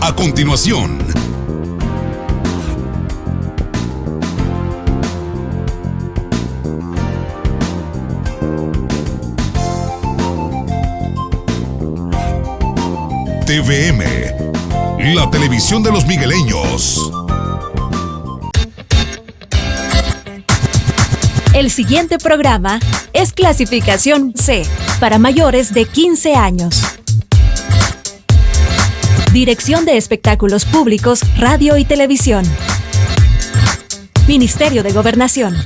A continuación, TVM, la televisión de los migueleños. El siguiente programa es clasificación C, para mayores de 15 años. Dirección de Espectáculos Públicos, Radio y Televisión. Ministerio de Gobernación.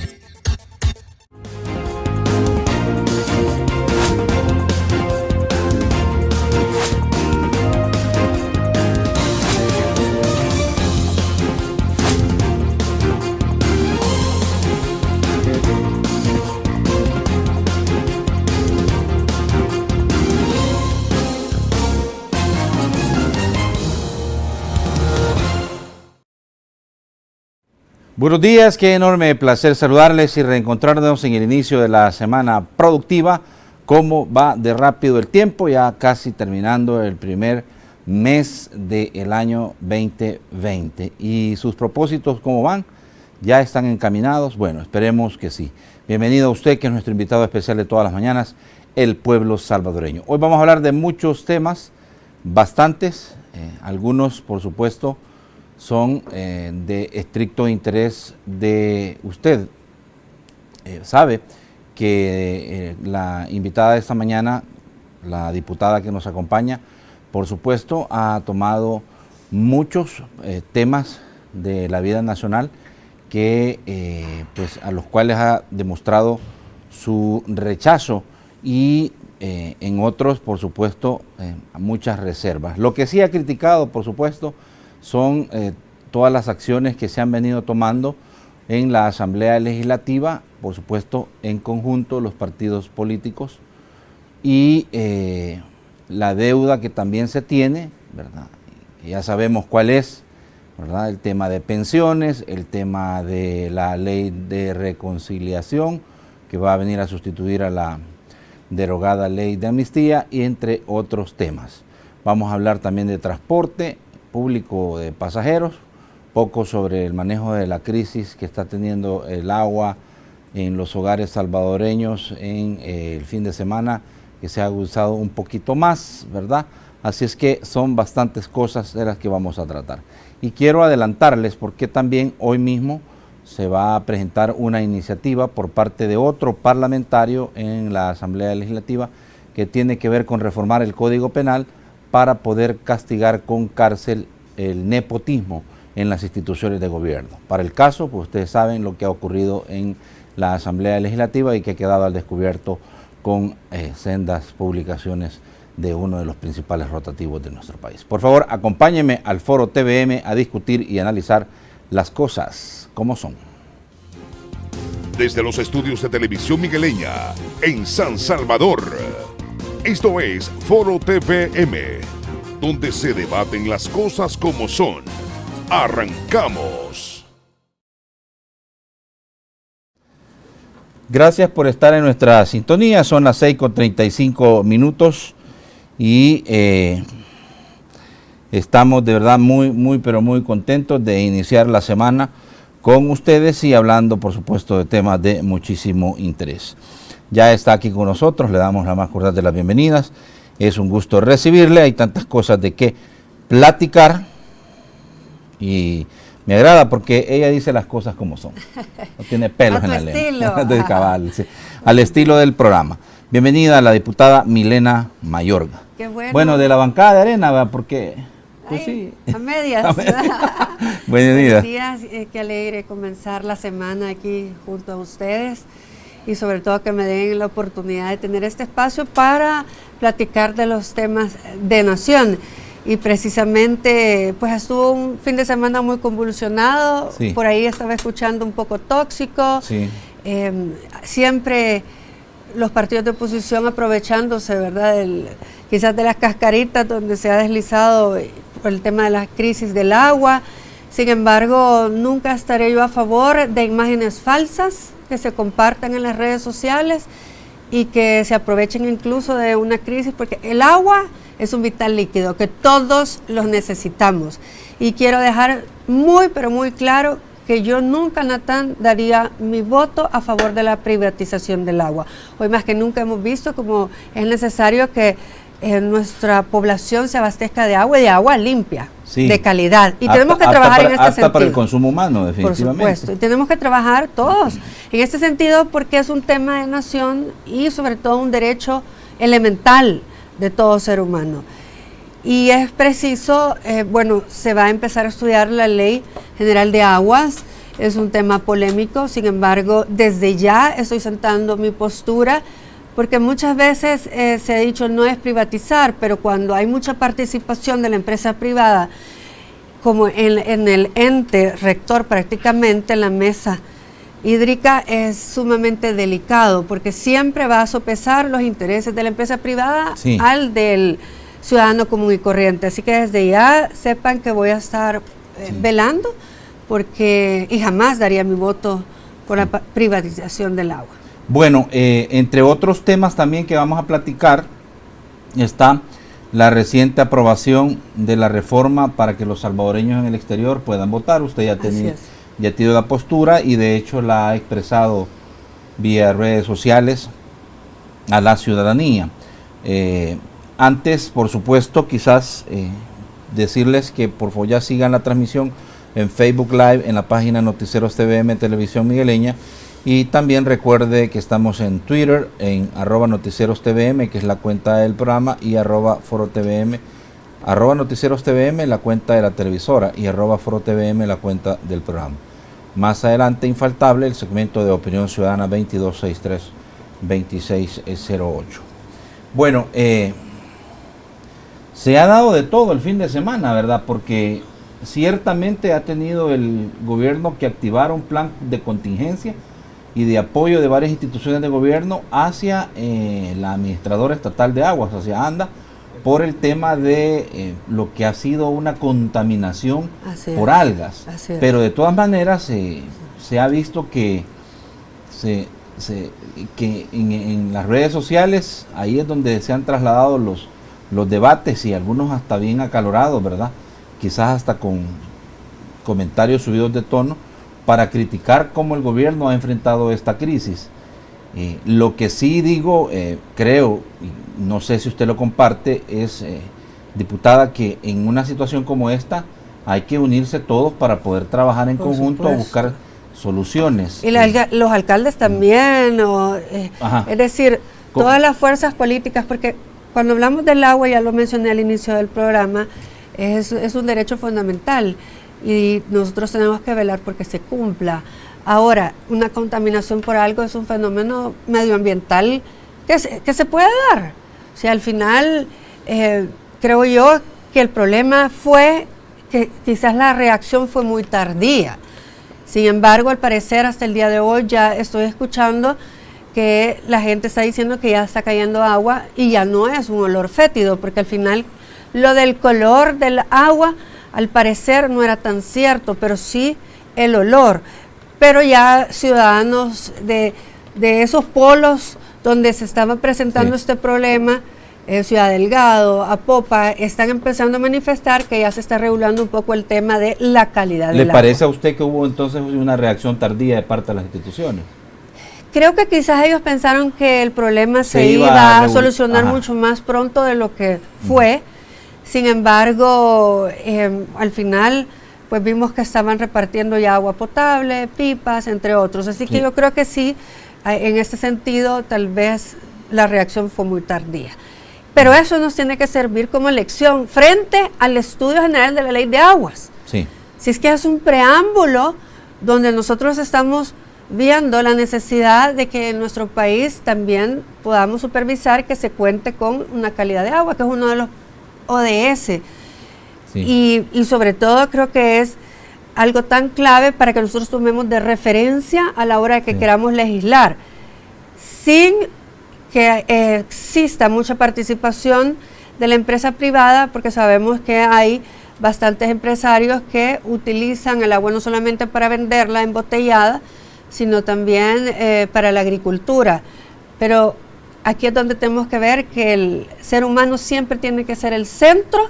Buenos días, qué enorme placer saludarles y reencontrarnos en el inicio de la semana productiva. ¿Cómo va de rápido el tiempo? Ya casi terminando el primer mes del año 2020. ¿Y sus propósitos cómo van? ¿Ya están encaminados? Bueno, esperemos que sí. Bienvenido a usted, que es nuestro invitado especial de todas las mañanas, el pueblo salvadoreño. Hoy vamos a hablar de muchos temas, bastantes, algunos por supuesto son de estricto interés de usted. Sabe que la invitada de esta mañana, la diputada que nos acompaña, por supuesto ha tomado muchos temas de la vida nacional que, pues, a los cuales ha demostrado su rechazo y en otros, por supuesto, muchas reservas. Lo que sí ha criticado, por supuesto, son todas las acciones que se han venido tomando en la Asamblea Legislativa, por supuesto en conjunto los partidos políticos, y la deuda que también se tiene, ¿verdad? Ya sabemos cuál es, ¿verdad? El tema de pensiones, el tema de la ley de reconciliación, que va a venir a sustituir a la derogada ley de amnistía, y entre otros temas. Vamos a hablar también de transporte público de pasajeros, poco sobre el manejo de la crisis que está teniendo el agua en los hogares salvadoreños en el fin de semana, que se ha agudizado un poquito más, ¿verdad? Así es que son bastantes cosas de las que vamos a tratar. Y quiero adelantarles porque también hoy mismo se va a presentar una iniciativa por parte de otro parlamentario en la Asamblea Legislativa que tiene que ver con reformar el Código Penal para poder castigar con cárcel el nepotismo en las instituciones de gobierno. Para el caso, pues ustedes saben lo que ha ocurrido en la Asamblea Legislativa y que ha quedado al descubierto con sendas publicaciones de uno de los principales rotativos de nuestro país. Por favor, acompáñenme al foro TVM a discutir y analizar las cosas como son. Desde los estudios de Televisión Migueleña, en San Salvador, esto es Foro TVM, donde se debaten las cosas como son. ¡Arrancamos! Gracias por estar en nuestra sintonía. Son las 6:35 y estamos de verdad pero muy contentos de iniciar la semana con ustedes y hablando, por supuesto, de temas de muchísimo interés. Ya está aquí con nosotros, le damos la más cordial de las bienvenidas. Es un gusto recibirle, hay tantas cosas de qué platicar y me agrada porque ella dice las cosas como son. No tiene pelos en la lengua. De cabal, sí. Al estilo del programa. Bienvenida a la diputada Milena Mayorga. Qué bueno. Bueno, de la bancada de Arena, ¿verdad? Porque pues sí. A medias. Buenos días. Buenos días, qué alegre comenzar la semana aquí junto a ustedes y sobre todo que me den la oportunidad de tener este espacio para platicar de los temas de nación. Y precisamente pues estuvo un fin de semana muy convulsionado, sí. Por ahí estaba escuchando un poco tóxico, sí. Siempre los partidos de oposición aprovechándose, ¿verdad? Quizás de las cascaritas donde se ha deslizado por el tema de la crisis del agua. Sin embargo, nunca estaré yo a favor de imágenes falsas que se compartan en las redes sociales y que se aprovechen incluso de una crisis, porque el agua es un vital líquido que todos los necesitamos. Y quiero dejar muy, pero muy claro que yo nunca, Natán, daría mi voto a favor de la privatización del agua. Hoy más que nunca hemos visto como es necesario que nuestra población se abastezca de agua y de agua limpia, sí, de calidad. Y tenemos que trabajar en este sentido. Para el consumo humano, definitivamente. Por supuesto. Y tenemos que trabajar todos en este sentido porque es un tema de nación y sobre todo un derecho elemental de todo ser humano. Y es preciso, se va a empezar a estudiar la Ley General de Aguas. Es un tema polémico, sin embargo, desde ya estoy sentando mi postura, porque muchas veces se ha dicho no es privatizar, pero cuando hay mucha participación de la empresa privada, como en el ente rector prácticamente, en la mesa hídrica, es sumamente delicado, porque siempre va a sopesar los intereses de la empresa privada, sí, al del ciudadano común y corriente. Así que desde ya sepan que voy a estar velando, y jamás daría mi voto por la privatización del agua. Bueno, entre otros temas también que vamos a platicar está la reciente aprobación de la reforma para que los salvadoreños en el exterior puedan votar. Usted ya ha tenido la postura y de hecho la ha expresado vía redes sociales a la ciudadanía. Antes, por supuesto, quizás decirles que por favor ya sigan la transmisión en Facebook Live, en la página Noticieros TVM Televisión Migueleña. Y también recuerde que estamos en Twitter, en @NoticierosTVM, que es la cuenta del programa, y @ForoTVM, @NoticierosTVM, la cuenta de la televisora, y @ForoTVM, la cuenta del programa. Más adelante, infaltable, el segmento de Opinión Ciudadana 2263-2608. Bueno, se ha dado de todo el fin de semana, ¿verdad? Porque ciertamente ha tenido el gobierno que activar un plan de contingencia y de apoyo de varias instituciones de gobierno hacia la administradora estatal de aguas, hacia ANDA, por el tema de lo que ha sido una contaminación por algas. Pero de todas maneras se ha visto que en las redes sociales, ahí es donde se han trasladado los debates, y algunos hasta bien acalorados, ¿verdad? Quizás hasta con comentarios subidos de tono, para criticar cómo el gobierno ha enfrentado esta crisis. Lo que sí digo, creo, y no sé si usted lo comparte, es, diputada, que en una situación como esta hay que unirse todos para poder trabajar en conjunto a buscar soluciones. Y los alcaldes también, es decir, todas las fuerzas políticas, porque cuando hablamos del agua, ya lo mencioné al inicio del programa, es un derecho fundamental y nosotros tenemos que velar porque se cumpla. Ahora, una contaminación por algo es un fenómeno medioambiental que se puede dar. O sea, al final, creo yo que el problema fue que quizás la reacción fue muy tardía. Sin embargo, al parecer, hasta el día de hoy ya estoy escuchando que la gente está diciendo que ya está cayendo agua y ya no es un olor fétido, porque al final lo del color del agua al parecer no era tan cierto, pero sí el olor. Pero ya ciudadanos de esos polos donde se estaba presentando este problema, Ciudad Delgado, Apopa, están empezando a manifestar que ya se está regulando un poco el tema de la calidad del agua. ¿Le parece a usted que hubo entonces una reacción tardía de parte de las instituciones? Creo que quizás ellos pensaron que el problema se iba a solucionar mucho más pronto de lo que fue. Sin embargo, al final, pues vimos que estaban repartiendo ya agua potable, pipas, entre otros. Así que yo creo que sí, en este sentido, tal vez la reacción fue muy tardía. Pero eso nos tiene que servir como lección frente al estudio general de la ley de aguas. Sí. Si es que es un preámbulo donde nosotros estamos viendo la necesidad de que en nuestro país también podamos supervisar que se cuente con una calidad de agua, que es uno de los ODS. Sí. Y sobre todo creo que es algo tan clave para que nosotros tomemos de referencia a la hora de que queramos legislar, sin que exista mucha participación de la empresa privada, porque sabemos que hay bastantes empresarios que utilizan el agua no solamente para venderla embotellada, sino también para la agricultura. Pero aquí es donde tenemos que ver que el ser humano siempre tiene que ser el centro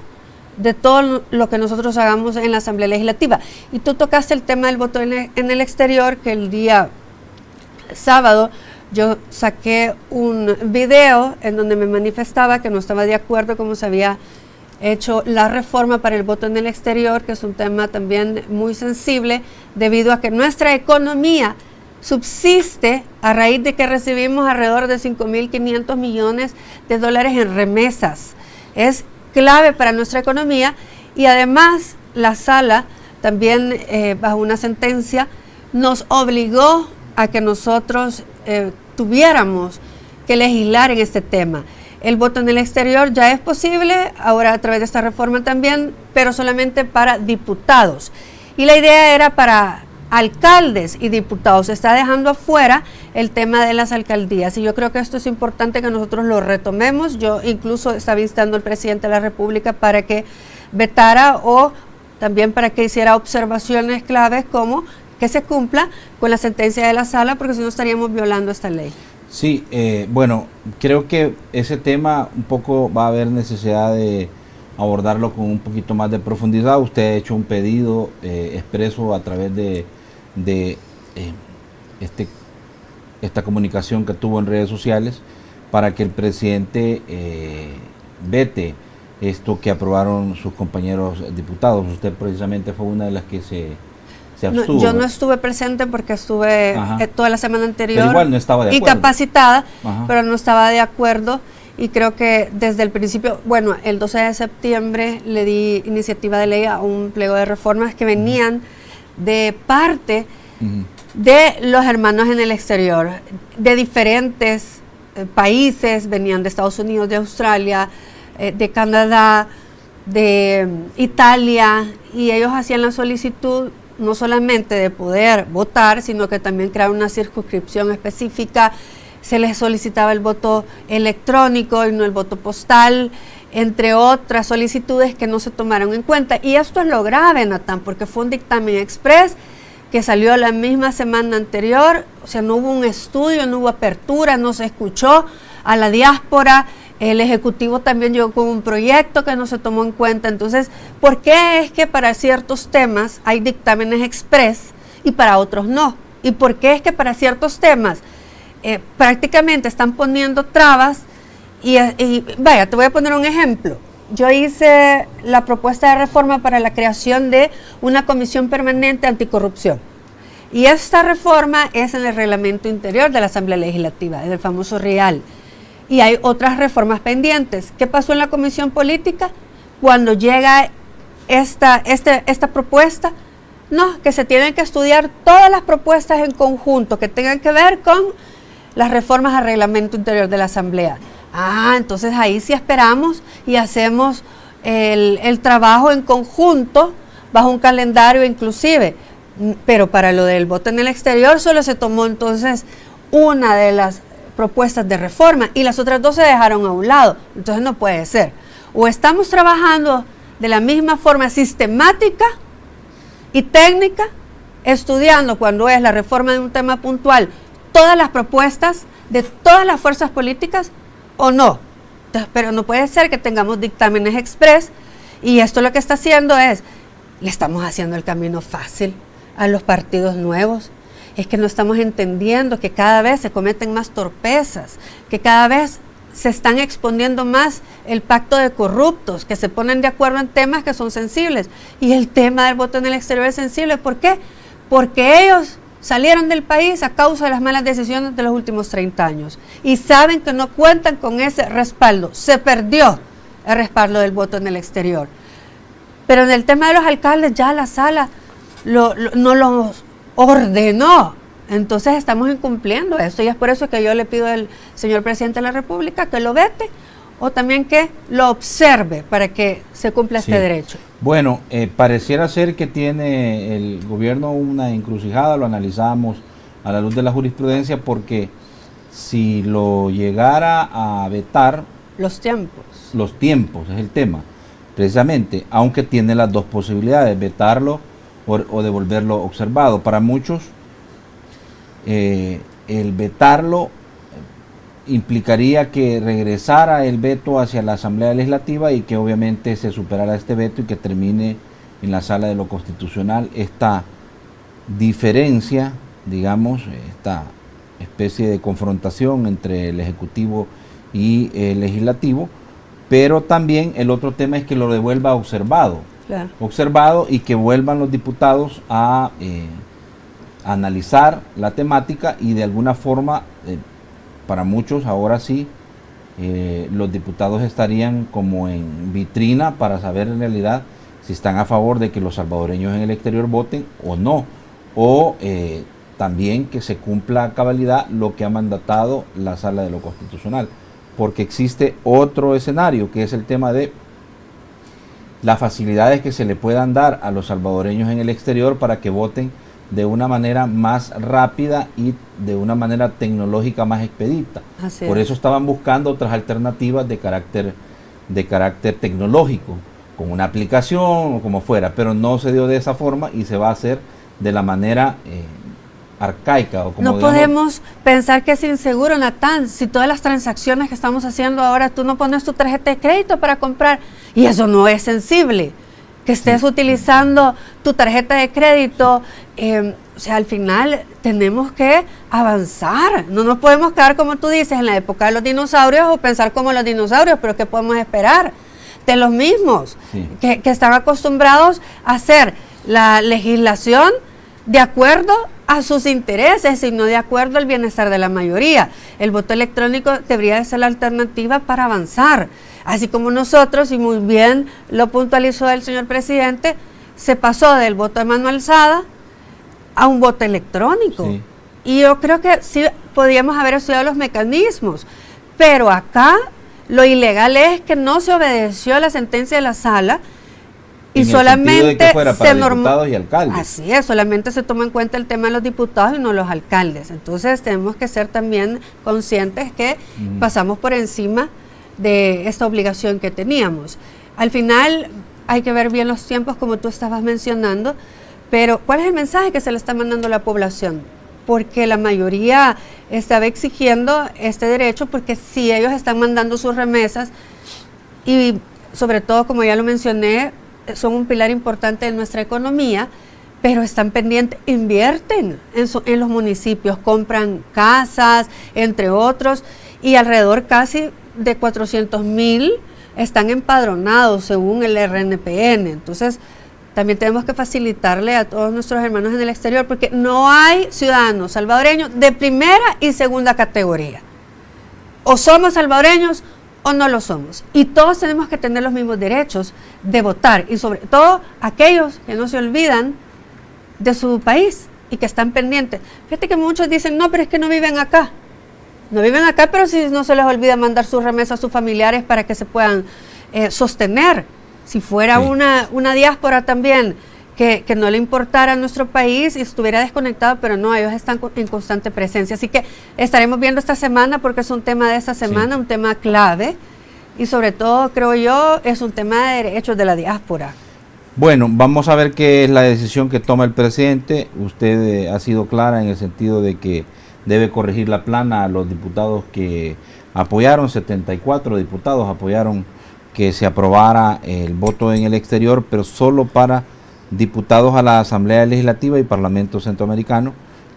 de todo lo que nosotros hagamos en la Asamblea Legislativa. Y tú tocaste el tema del voto en el exterior, que el día sábado yo saqué un video en donde me manifestaba que no estaba de acuerdo cómo se había hecho la reforma para el voto en el exterior, que es un tema también muy sensible, debido a que nuestra economía subsiste a raíz de que recibimos alrededor de 5.500 millones de dólares en remesas. Es clave para nuestra economía, y además la sala también bajo una sentencia nos obligó a que nosotros tuviéramos que legislar en este tema. El voto en el exterior ya es posible ahora a través de esta reforma también, pero solamente para diputados, y la idea era para alcaldes y diputados. Se está dejando afuera el tema de las alcaldías, y yo creo que esto es importante que nosotros lo retomemos. Yo incluso estaba instando al presidente de la República para que vetara, o también para que hiciera observaciones claves como que se cumpla con la sentencia de la sala, porque si no estaríamos violando esta ley. Sí, bueno, creo que ese tema un poco va a haber necesidad de abordarlo con un poquito más de profundidad. Usted ha hecho un pedido expreso a través de esta comunicación que tuvo en redes sociales para que el presidente vete esto que aprobaron sus compañeros diputados. Usted precisamente fue una de las que se abstuvo. No, yo no estuve presente porque estuve toda la semana anterior, pero igual no estaba de acuerdo, incapacitada, pero no estaba de acuerdo. Y creo que desde el principio, bueno, el 12 de septiembre le di iniciativa de ley a un pliego de reformas que venían de parte de los hermanos en el exterior, de diferentes países, venían de Estados Unidos, de Australia, de Canadá, de Italia, y ellos hacían la solicitud no solamente de poder votar, sino que también crear una circunscripción específica. Se les solicitaba el voto electrónico y no el voto postal, entre otras solicitudes que no se tomaron en cuenta. Y esto es lo grave, Natán, porque fue un dictamen express que salió la misma semana anterior. O sea, no hubo un estudio, no hubo apertura, no se escuchó a la diáspora. El Ejecutivo también llegó con un proyecto que no se tomó en cuenta. Entonces, ¿por qué es que para ciertos temas hay dictámenes express y para otros no? ¿Y por qué es que para ciertos temas prácticamente están poniendo trabas? Y vaya, te voy a poner un ejemplo. Yo hice la propuesta de reforma para la creación de una comisión permanente anticorrupción. Y esta reforma es en el reglamento interior de la Asamblea Legislativa, es el famoso RIAL. Y hay otras reformas pendientes. ¿Qué pasó en la comisión política? Cuando llega esta propuesta, no, que se tienen que estudiar todas las propuestas en conjunto que tengan que ver con las reformas al reglamento interior de la Asamblea. Entonces ahí sí esperamos y hacemos el trabajo en conjunto bajo un calendario inclusive. Pero para lo del voto en el exterior solo se tomó entonces una de las propuestas de reforma y las otras dos se dejaron a un lado. Entonces no puede ser. O estamos trabajando de la misma forma sistemática y técnica, estudiando cuando es la reforma de un tema puntual todas las propuestas de todas las fuerzas políticas, o no. Entonces, pero no puede ser que tengamos dictámenes express, y esto lo que está haciendo es, le estamos haciendo el camino fácil a los partidos nuevos. Es que no estamos entendiendo que cada vez se cometen más torpezas, que cada vez se están exponiendo más el pacto de corruptos, que se ponen de acuerdo en temas que son sensibles. Y el tema del voto en el exterior es sensible. ¿Por qué? Porque ellos salieron del país a causa de las malas decisiones de los últimos 30 años. Y saben que no cuentan con ese respaldo. Se perdió el respaldo del voto en el exterior. Pero en el tema de los alcaldes ya la sala no los ordenó. Entonces estamos incumpliendo eso, y es por eso que yo le pido al señor presidente de la República que lo vete, o también que lo observe para que se cumpla este derecho. Bueno, pareciera ser que tiene el gobierno una encrucijada, lo analizamos a la luz de la jurisprudencia, porque si lo llegara a vetar... Los tiempos es el tema, precisamente, aunque tiene las dos posibilidades, vetarlo o devolverlo observado. Para muchos, el vetarlo implicaría que regresara el veto hacia la Asamblea Legislativa y que obviamente se superara este veto y que termine en la Sala de lo Constitucional esta diferencia, digamos, esta especie de confrontación entre el Ejecutivo y el Legislativo, pero también el otro tema es que lo devuelva observado, Claro. observado y que vuelvan los diputados a analizar la temática y de alguna forma, para muchos ahora sí, los diputados estarían como en vitrina para saber en realidad si están a favor de que los salvadoreños en el exterior voten o no, o también que se cumpla a cabalidad lo que ha mandatado la Sala de lo Constitucional, porque existe otro escenario que es el tema de las facilidades que se le puedan dar a los salvadoreños en el exterior para que voten de una manera más rápida y de una manera tecnológica más expedita. Así Por es. eso estaban buscando otras alternativas de carácter tecnológico, con una aplicación o como fuera, pero no se dio de esa forma y se va a hacer de la manera arcaica. O como No podemos pensar que es inseguro, Natán, si todas las transacciones que estamos haciendo ahora tú no pones tu tarjeta de crédito para comprar y eso no es sensible. Que estés utilizando tu tarjeta de crédito, o sea, al final tenemos que avanzar, no nos podemos quedar como tú dices en la época de los dinosaurios o pensar como los dinosaurios, pero ¿qué podemos esperar de los mismos? Sí. Que están acostumbrados a hacer la legislación de acuerdo a sus intereses y no de acuerdo al bienestar de la mayoría. El voto electrónico debería de ser la alternativa para avanzar. Así como nosotros, y muy bien lo puntualizó el señor presidente, se pasó del voto de mano alzada a un voto electrónico. Sí. Y yo creo que sí podríamos haber estudiado los mecanismos, pero acá lo ilegal es que no se obedeció la sentencia de la sala y en el sentido solamente de que fuera para se normó. diputados y alcaldes. Así es, solamente se tomó en cuenta el tema de los diputados y no los alcaldes. Entonces tenemos que ser también conscientes que pasamos por encima de esta obligación que teníamos. Al final hay que ver bien los tiempos como tú estabas mencionando, pero ¿cuál es el mensaje que se le está mandando a la población? Porque la mayoría estaba exigiendo este derecho, porque si ellos están mandando sus remesas y sobre todo, como ya lo mencioné, son un pilar importante de nuestra economía, pero están pendientes, invierten en los municipios, compran casas, entre otros, y alrededor casi de 400,000 están empadronados según el RNPN. Entonces, también tenemos que facilitarle a todos nuestros hermanos en el exterior, porque no hay ciudadanos salvadoreños de primera y segunda categoría. O somos salvadoreños o no lo somos. Y todos tenemos que tener los mismos derechos de votar, y sobre todo aquellos que no se olvidan de su país y que están pendientes. Fíjate que muchos dicen, no, pero es que no viven acá. No viven acá, pero si no se les olvida mandar sus remesas a sus familiares para que se puedan sostener. Si fuera Sí. una diáspora también que no le importara a nuestro país y estuviera desconectado, pero no, ellos están en constante presencia. Así que estaremos viendo esta semana, porque es un tema de esta semana, Sí. un tema clave, y sobre todo, creo yo, es un tema de derechos de la diáspora. Bueno, vamos a ver qué es la decisión que toma el presidente. Usted ha sido clara en el sentido de que debe corregir la plana a los diputados que apoyaron, 74 diputados apoyaron que se aprobara el voto en el exterior, pero solo para diputados a la Asamblea Legislativa y Parlamento Centroamericano.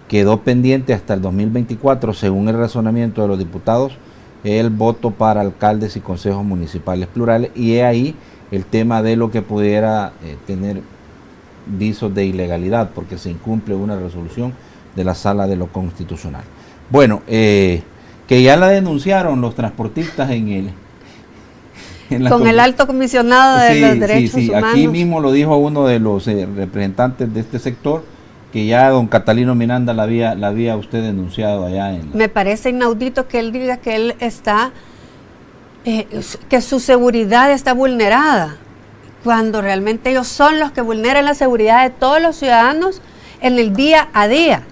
Quedó pendiente hasta el 2024, según el razonamiento de los diputados, el voto para alcaldes y consejos municipales plurales, y es ahí el tema de lo que pudiera tener visos de ilegalidad, porque se incumple una resolución de la Sala de lo Constitucional. Bueno, que ya la denunciaron los transportistas Con el alto comisionado de los derechos humanos. Aquí mismo lo dijo uno de los representantes de este sector, que ya don Catalino Miranda la había usted denunciado allá en Me parece inaudito que él diga que él está, que su seguridad está vulnerada, cuando realmente ellos son los que vulneran la seguridad de todos los ciudadanos en el día a día.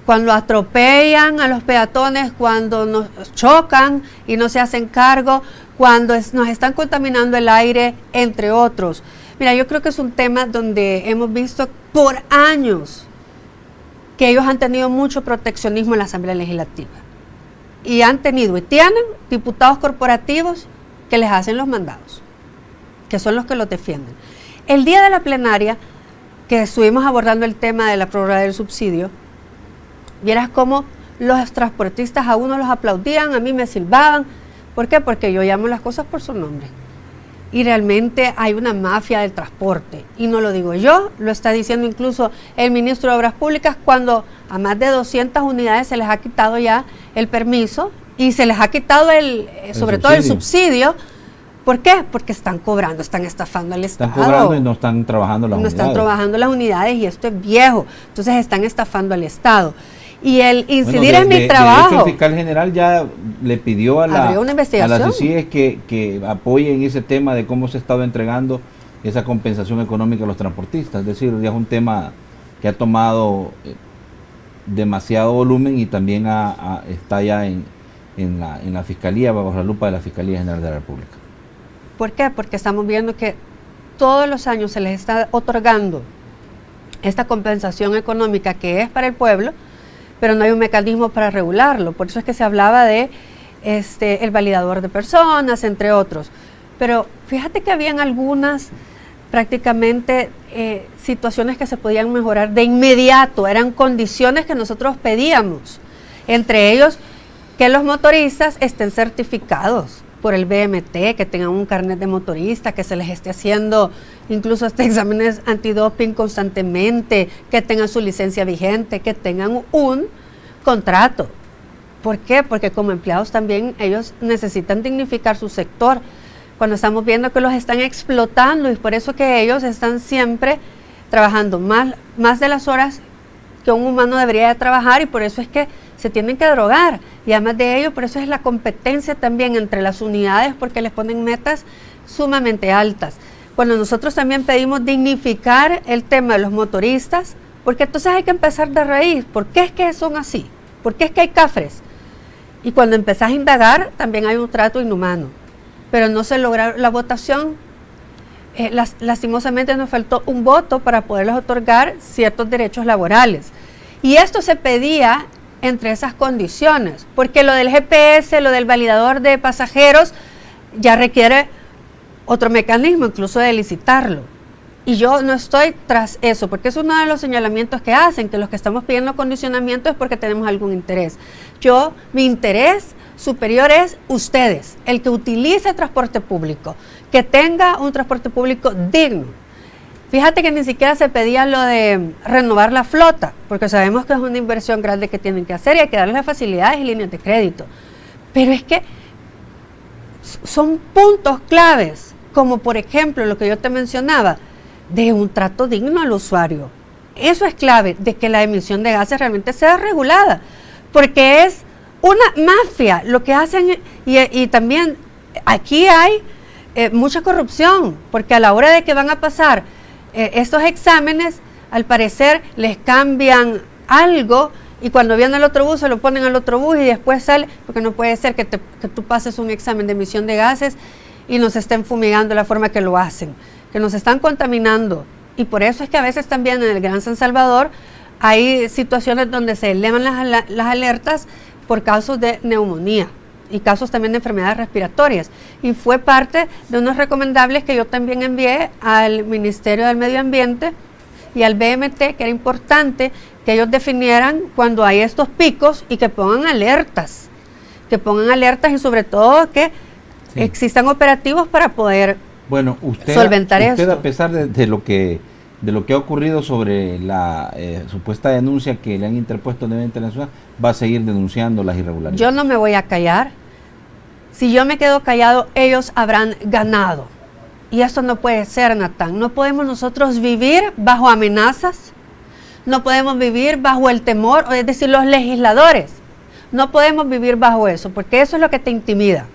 Cuando atropellan a los peatones, cuando nos chocan y no se hacen cargo, cuando nos están contaminando el aire, entre otros. Mira, yo creo que es un tema donde hemos visto por años que ellos han tenido mucho proteccionismo en la Asamblea Legislativa. y han tenido y tienen diputados corporativos que les hacen los mandados, que son los que los defienden. El día de la plenaria, que estuvimos abordando el tema de la prórroga del subsidio, vieras cómo los transportistas a uno los aplaudían, a mí me silbaban. ¿Por qué? Porque yo llamo las cosas por su nombre. Y realmente hay una mafia del transporte. Y no lo digo yo, lo está diciendo incluso el ministro de Obras Públicas, cuando a más de 200 unidades se les ha quitado ya el permiso y se les ha quitado sobre todo el subsidio. ¿Por qué? Porque están cobrando, están estafando al Estado. Están cobrando y no están trabajando las unidades. No están trabajando las unidades y esto es viejo. Entonces están estafando al Estado. Y el incidir en mi trabajo. De hecho, el fiscal general ya le pidió a las CICIES que apoyen ese tema de cómo se ha estado entregando esa compensación económica a los transportistas. Es decir, ya es un tema que ha tomado demasiado volumen y también está ya en la Fiscalía, bajo la lupa de la Fiscalía General de la República. ¿Por qué? Porque estamos viendo que todos los años se les está otorgando esta compensación económica que es para el pueblo, pero no hay un mecanismo para regularlo. Por eso es que se hablaba de el validador de personas, entre otros. Pero fíjate que habían algunas prácticamente situaciones que se podían mejorar de inmediato, eran condiciones que nosotros pedíamos, entre ellos que los motoristas estén certificados por el BMT, que tengan un carnet de motorista, que se les esté haciendo incluso exámenes antidoping constantemente, que tengan su licencia vigente, que tengan un contrato. ¿Por qué? Porque como empleados también ellos necesitan dignificar su sector. Cuando estamos viendo que los están explotando, y por eso que ellos están siempre trabajando más de las horas que un humano debería de trabajar, y por eso es que se tienen que drogar. Y además de ello, por eso es la competencia también entre las unidades, porque les ponen metas sumamente altas. Cuando nosotros también pedimos dignificar el tema de los motoristas, porque entonces hay que empezar de raíz. ¿Por qué es que son así? ¿Por qué es que hay cafres? Y cuando empezás a indagar, también hay un trato inhumano. Pero no se logra la votación. Lastimosamente nos faltó un voto para poderles otorgar ciertos derechos laborales. Y esto se pedía entre esas condiciones, porque lo del GPS, lo del validador de pasajeros, ya requiere otro mecanismo, incluso de licitarlo. Y yo no estoy tras eso, porque es uno de los señalamientos que hacen, que los que estamos pidiendo condicionamiento es porque tenemos algún interés. Mi interés superior es ustedes, el que utilice transporte público, que tenga un transporte público digno. Fíjate que ni siquiera se pedía lo de renovar la flota, porque sabemos que es una inversión grande que tienen que hacer y hay que darles facilidades y líneas de crédito. Pero es que son puntos claves, como por ejemplo lo que yo te mencionaba, de un trato digno al usuario. Eso es clave, de que la emisión de gases realmente sea regulada, porque es una mafia lo que hacen, y también aquí hay mucha corrupción, porque a la hora de que van a pasar estos exámenes, al parecer les cambian algo y cuando viene el otro bus se lo ponen al otro bus y después sale, porque no puede ser que tú pases un examen de emisión de gases y nos estén fumigando de la forma que lo hacen, que nos están contaminando. Y por eso es que a veces también en el Gran San Salvador hay situaciones donde se elevan las alertas por casos de neumonía y casos también de enfermedades respiratorias. Y fue parte de unos recomendables que yo también envié al Ministerio del Medio Ambiente y al BMT, que era importante que ellos definieran cuando hay estos picos y que pongan alertas y sobre todo que existan operativos para poder solventar esto. Usted, a pesar de lo que ha ocurrido sobre la supuesta denuncia que le han interpuesto a nivel internacional, va a seguir denunciando las irregularidades. Yo no me voy a callar. Si yo me quedo callado, ellos habrán ganado. Y esto no puede ser, Natán. No podemos nosotros vivir bajo amenazas, no podemos vivir bajo el temor, es decir, los legisladores, no podemos vivir bajo eso, porque eso es lo que te intimida.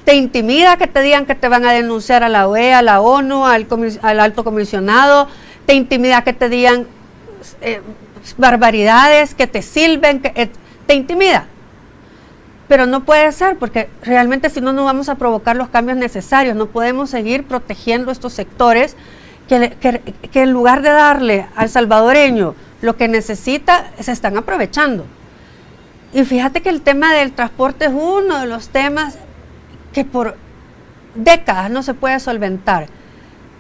Te intimida que te digan que te van a denunciar a la OEA, a la ONU, al alto comisionado, te intimida que te digan barbaridades, que te silben, te intimida. Pero no puede ser, porque realmente si no, no vamos a provocar los cambios necesarios. No podemos seguir protegiendo estos sectores que en lugar de darle al salvadoreño lo que necesita, se están aprovechando. Y fíjate que el tema del transporte es uno de los temas que por décadas no se puede solventar.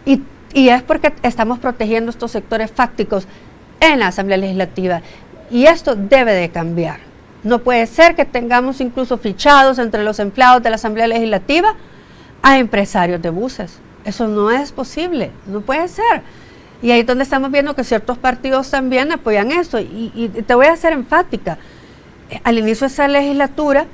Y es porque estamos protegiendo estos sectores fácticos en la Asamblea Legislativa. Y esto debe de cambiar. No puede ser que tengamos incluso fichados entre los empleados de la Asamblea Legislativa a empresarios de buses. Eso no es posible, no puede ser. Y ahí es donde estamos viendo que ciertos partidos también apoyan esto. Y te voy a ser enfática. Al inicio de esa legislatura,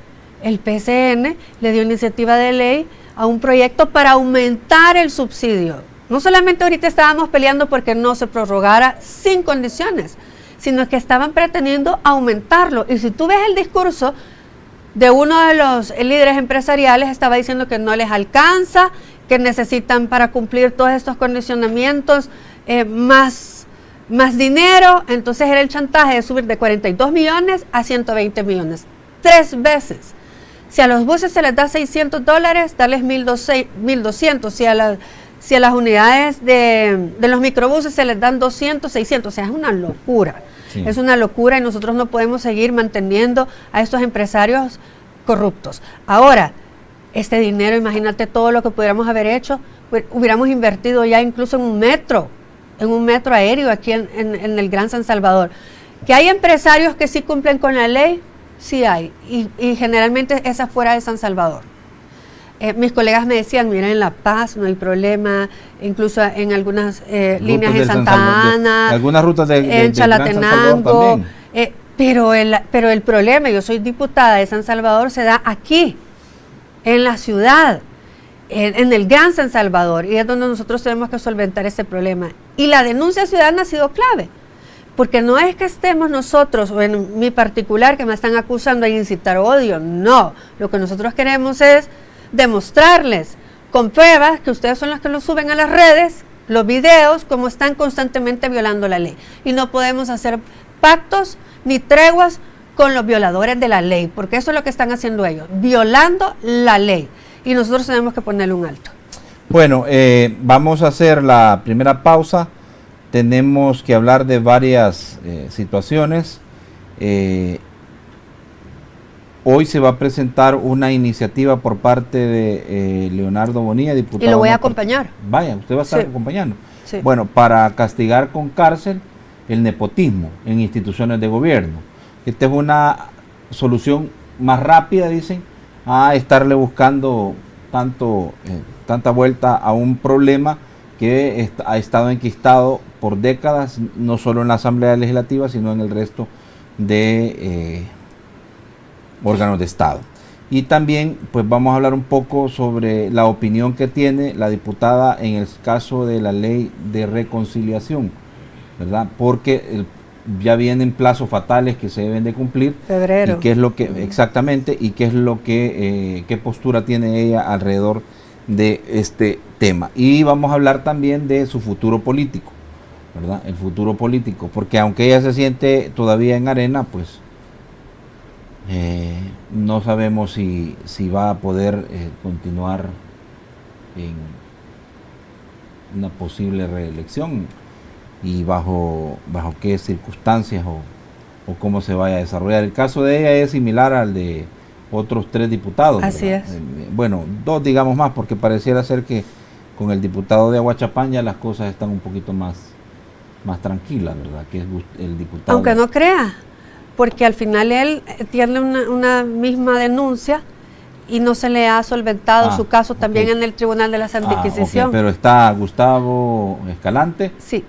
el PCN le dio iniciativa de ley a un proyecto para aumentar el subsidio. No solamente ahorita estábamos peleando porque no se prorrogara sin condiciones, sino que estaban pretendiendo aumentarlo. Y si tú ves el discurso de uno de los líderes empresariales, estaba diciendo que no les alcanza, que necesitan para cumplir todos estos condicionamientos más dinero. Entonces era el chantaje de subir de 42 millones a 120 millones, 3 veces. Si a los buses se les da $600, darles 1.200. Si a las unidades de los microbuses se les dan 200, 600, o sea, es una locura. Sí. Es una locura y nosotros no podemos seguir manteniendo a estos empresarios corruptos. Ahora, este dinero, imagínate todo lo que pudiéramos haber hecho, hubiéramos invertido ya incluso en un metro aéreo aquí en el Gran San Salvador. Que hay empresarios que sí cumplen con la ley, sí hay, y generalmente es afuera de San Salvador. Mis colegas me decían, mira, en La Paz no hay problema, incluso en algunas líneas en Santa Ana, algunas rutas en Chalatenango, pero el problema, yo soy diputada de San Salvador, se da aquí, en la ciudad, en el Gran San Salvador, y es donde nosotros tenemos que solventar ese problema. Y la denuncia ciudadana ha sido clave, porque no es que estemos nosotros, o en mi particular, que me están acusando de incitar odio, no, lo que nosotros queremos es demostrarles con pruebas que ustedes son los que lo suben a las redes, los videos, como están constantemente violando la ley. Y no podemos hacer pactos ni treguas con los violadores de la ley, porque eso es lo que están haciendo ellos, violando la ley. Y nosotros tenemos que ponerle un alto. Bueno, vamos a hacer la primera pausa. Tenemos que hablar de varias situaciones. Hoy se va a presentar una iniciativa por parte de Leonardo Bonilla, diputado. Y lo voy a acompañar. Vaya, usted va a estar acompañando. Sí. Bueno, para castigar con cárcel el nepotismo en instituciones de gobierno. Esta es una solución más rápida, dicen, a estarle buscando tanta vuelta a un problema que ha estado enquistado por décadas, no solo en la Asamblea Legislativa, sino en el resto de órganos de Estado. Y también pues vamos a hablar un poco sobre la opinión que tiene la diputada en el caso de la ley de reconciliación, ¿verdad? Porque ya vienen plazos fatales que se deben de cumplir. Febrero. Y qué es lo que, exactamente, y qué es lo que, qué postura tiene ella alrededor de este tema. Y vamos a hablar también de su futuro político, ¿verdad? El futuro político, porque aunque ella se siente todavía en arena, pues no sabemos si va a poder continuar en una posible reelección y bajo qué circunstancias o cómo se vaya a desarrollar. El caso de ella es similar al de otros 3 diputados. Así ¿verdad? es. Bueno, 2 digamos más, porque pareciera ser que con el diputado de Aguachapán ya las cosas están un poquito más tranquilas, ¿verdad? Que es el diputado. Aunque no crea, porque al final él tiene una misma denuncia y no se le ha solventado su caso también en el Tribunal de la Santa Inquisición. Pero está Gustavo Escalante, sí.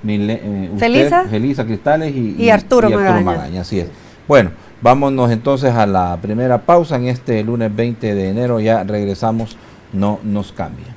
Felisa Cristales y Arturo Magaña. Así es. Bueno, vámonos entonces a la primera pausa en este lunes 20 de enero. Ya regresamos, no nos cambia.